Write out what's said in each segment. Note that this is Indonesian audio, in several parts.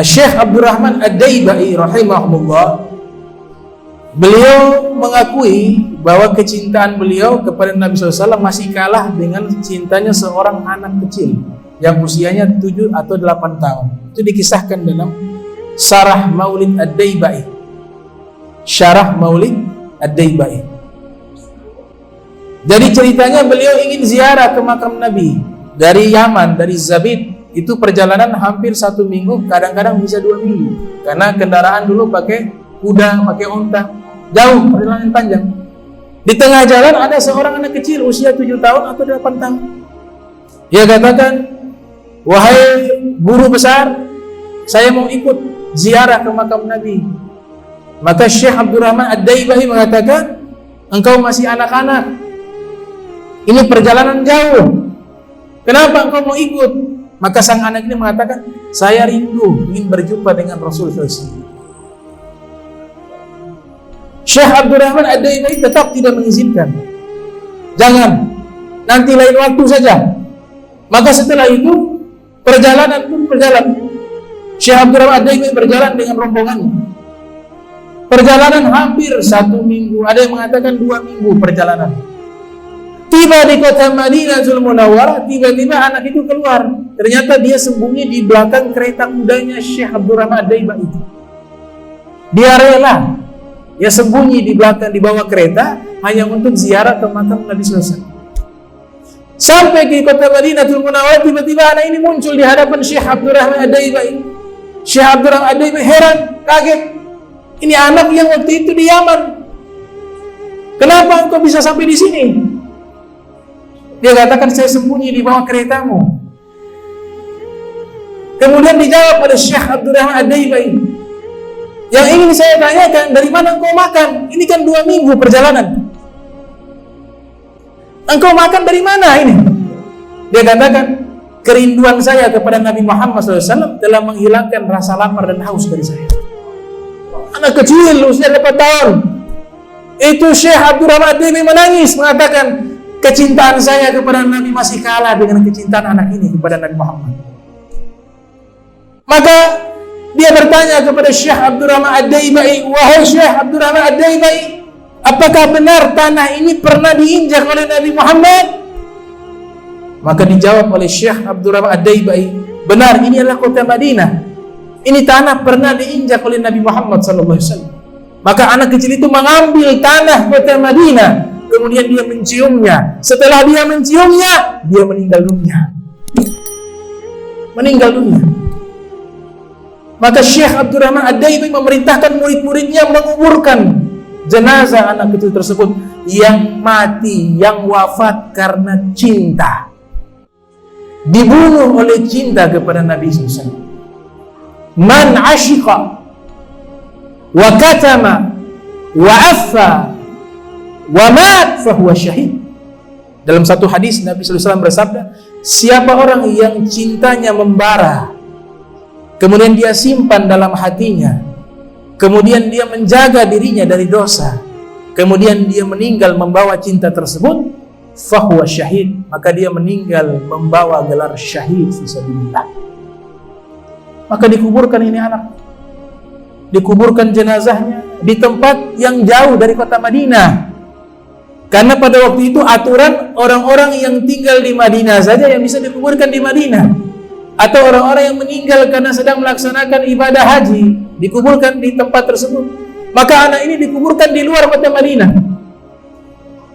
Syekh Abdurrahman Ad-Daibai rahimahullah, beliau mengakui bahwa kecintaan beliau kepada Nabi SAW masih kalah dengan cintanya seorang anak kecil yang usianya 7 atau 8 tahun. Itu dikisahkan dalam Syarah Maulid Ad-Daibai. Syarah Maulid Ad-Daibai. Jadi ceritanya beliau ingin ziarah ke makam Nabi dari Yaman, dari Zabid. Itu perjalanan hampir 1 minggu, kadang-kadang bisa 2 minggu. Karena kendaraan dulu pakai kuda, pakai unta. Jauh, perjalanan panjang. Di tengah jalan ada seorang anak kecil usia 7 tahun atau 8 tahun. Dia katakan, "Wahai guru besar, saya mau ikut ziarah ke makam Nabi." Maka Syekh Abdurrahman Ad-Daibai mengatakan, "Engkau masih anak-anak. Ini perjalanan jauh. Kenapa engkau mau ikut?" Maka sang anak ini mengatakan, "Saya rindu ingin berjumpa dengan Rasul SAW." Syekh Abdurrahman Ad-Daibai tetap tidak mengizinkan. "Jangan, nanti lain waktu saja." Maka setelah itu perjalanan pun berjalan. Syekh Abdurrahman Ad-Daibai berjalan dengan rombongannya. Perjalanan hampir 1 minggu, ada yang mengatakan 2 minggu perjalanan. Tiba di kota Madinatul Munawwarah, tiba-tiba anak itu keluar. Ternyata dia sembunyi di belakang kereta kudanya Syekh Abdurrahman Ad-Daibai itu. Dia rela, dia sembunyi di belakang, di bawah kereta hanya untuk ziarah ke makam Nabi SAW. Sampai ke kota Madinatul Munawwarah, tiba-tiba anak ini muncul di hadapan Syekh Abdurrahman Ad-Daibai. Syekh Abdurrahman Ad-Daibai heran, kaget. Ini anak yang waktu itu di Yaman. Kenapa engkau bisa sampai di sini? Dia katakan, "Saya sembunyi di bawah keretamu." Kemudian dijawab oleh Syekh Abdurrahman Ad-Daibai, "Yang ingin saya tanyakan, dari mana engkau makan? Ini kan 2 minggu perjalanan. Engkau makan dari mana ini?" Dia katakan, "Kerinduan saya kepada Nabi Muhammad SAW telah menghilangkan rasa lapar dan haus dari saya." Anak kecil usia 4 tahun. Itu Syekh Abdurrahman Ad-Daibai menangis, mengatakan, "Kecintaan saya kepada Nabi masih kalah dengan kecintaan anak ini kepada Nabi Muhammad." Maka dia bertanya kepada Syekh Abdurrahman Ad-Daibai, "Wahai Syekh Abdurrahman Ad-Daibai, apakah benar tanah ini pernah diinjak oleh Nabi Muhammad?" Maka dijawab oleh Syekh Abdurrahman Ad-Daibai, "Benar, ini adalah kota Madinah. Ini tanah pernah diinjak oleh Nabi Muhammad SAW." Maka anak kecil itu mengambil tanah kota Madinah, kemudian dia menciumnya. Setelah dia menciumnya, dia meninggal dunia. Meninggal dunia. Maka Syekh Abdurrahman Ad-Daibai memerintahkan murid-muridnya menguburkan jenazah anak kecil tersebut yang mati, yang wafat karena cinta. Dibunuh oleh cinta kepada Nabi SAW. Man ashiqa wa katama wa affa wa mat fahuwa syahid. Dalam satu hadis Nabi SAW bersabda, siapa orang yang cintanya membara, kemudian dia simpan dalam hatinya, kemudian dia menjaga dirinya dari dosa, kemudian dia meninggal membawa cinta tersebut, fahuwa syahid, maka dia meninggal membawa gelar syahid fisabilillah. Maka dikuburkan ini anak, dikuburkan jenazahnya di tempat yang jauh dari kota Madinah. Karena pada waktu itu aturan orang-orang yang tinggal di Madinah saja yang bisa dikuburkan di Madinah, atau orang-orang yang meninggal karena sedang melaksanakan ibadah haji dikuburkan di tempat tersebut. Maka anak ini dikuburkan di luar kota Madinah.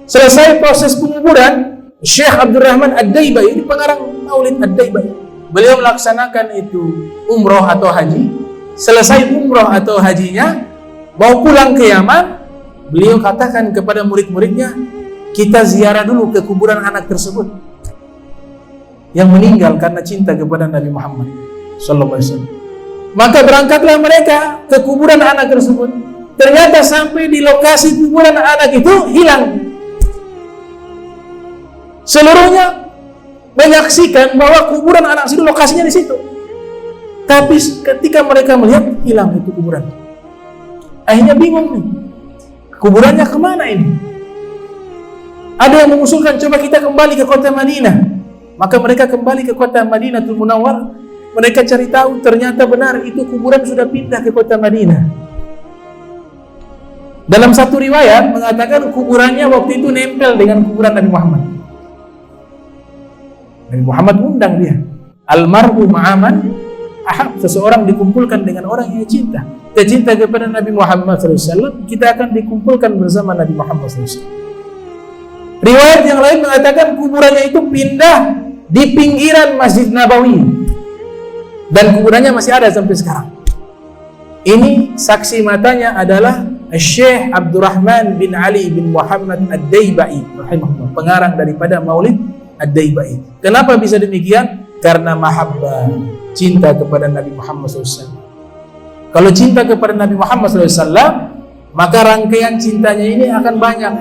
Selesai proses penguburan, Syekh Abdurrahman Ad-Daibai, ini pengarang Maulid Ad-Daibai, beliau melaksanakan itu umroh atau haji. Selesai umroh atau hajinya, mau pulang ke Yaman, beliau katakan kepada murid-muridnya, kita ziarah dulu ke kuburan anak tersebut yang meninggal karena cinta kepada Nabi Muhammad SAW. Maka berangkatlah mereka ke kuburan anak tersebut. Ternyata sampai di lokasi kuburan anak itu hilang. Seluruhnya menyaksikan bahwa kuburan anak itu lokasinya di situ. Tapi ketika mereka melihat, hilang itu kuburan. Akhirnya bingung nih, kuburannya kemana ini? Ada yang mengusulkan, coba kita kembali ke kota Madinah. Maka mereka kembali ke kota Madinatul Munawwarah. Mereka cari tahu, ternyata benar itu kuburan sudah pindah ke kota Madinah. Dalam satu riwayat mengatakan kuburannya waktu itu nempel dengan kuburan Nabi Muhammad. Nabi Muhammad undang dia. Almar'u ma'aman ahab. Seseorang dikumpulkan dengan orang yang cinta. Kita cinta kepada Nabi Muhammad SAW, kita akan dikumpulkan bersama Nabi Muhammad SAW. Riwayat yang lain mengatakan kuburannya itu pindah di pinggiran Masjid Nabawi. Dan kuburannya masih ada sampai sekarang. Ini saksi matanya adalah Syekh Abdurrahman bin Ali bin Muhammad Ad-Daibai rahimahullah, pengarang daripada Maulid Ad-Daibai. Kenapa bisa demikian? Karena mahabbah, cinta kepada Nabi Muhammad SAW. Kalau cinta kepada Nabi Muhammad SAW, maka rangkaian cintanya ini akan banyak.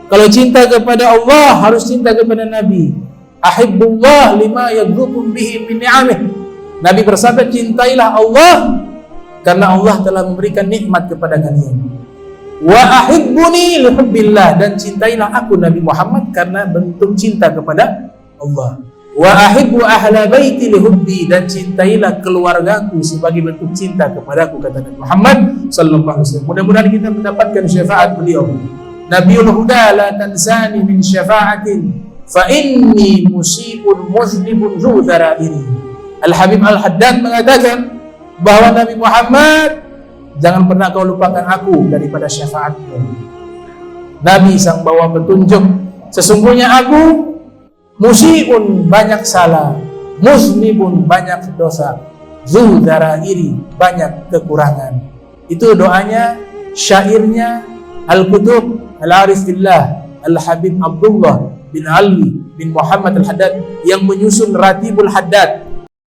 Kalau cinta kepada Allah, harus cinta kepada Nabi. Ahibbullah lima yadzukum bihi min ni'amih. Nabi bersabda, cintailah Allah karena Allah telah memberikan nikmat kepada kalian. Wa ahibbuni lihubbillah, dan cintailah aku Nabi Muhammad karena bentuk cinta kepada Allah. Wa ahibbu ahla baiti lihubbi, dan cintailah keluargaku sebagai bentuk cinta kepadaku, kata Nabi Muhammad sallallahu alaihi wasallam. Mudah-mudahan kita mendapatkan syafaat beliau. Nabiul huda la tansani min syafa'atin fa inni musibun muznibun dzudaraini. Al-Habib Al-Haddad mengatakan bahwa Nabi Muhammad, jangan pernah kau lupakan aku daripada syafaatmu. Nabi sang bawa petunjuk, sesungguhnya aku musiun banyak salah, muznibun banyak dosa, dzudarairi banyak kekurangan. Itu doanya, syairnya Al-Qutub Al-Arif Billah Al-Habib Abdullah bin Alwi bin Muhammad Al-Haddad yang menyusun Ratibul Haddad.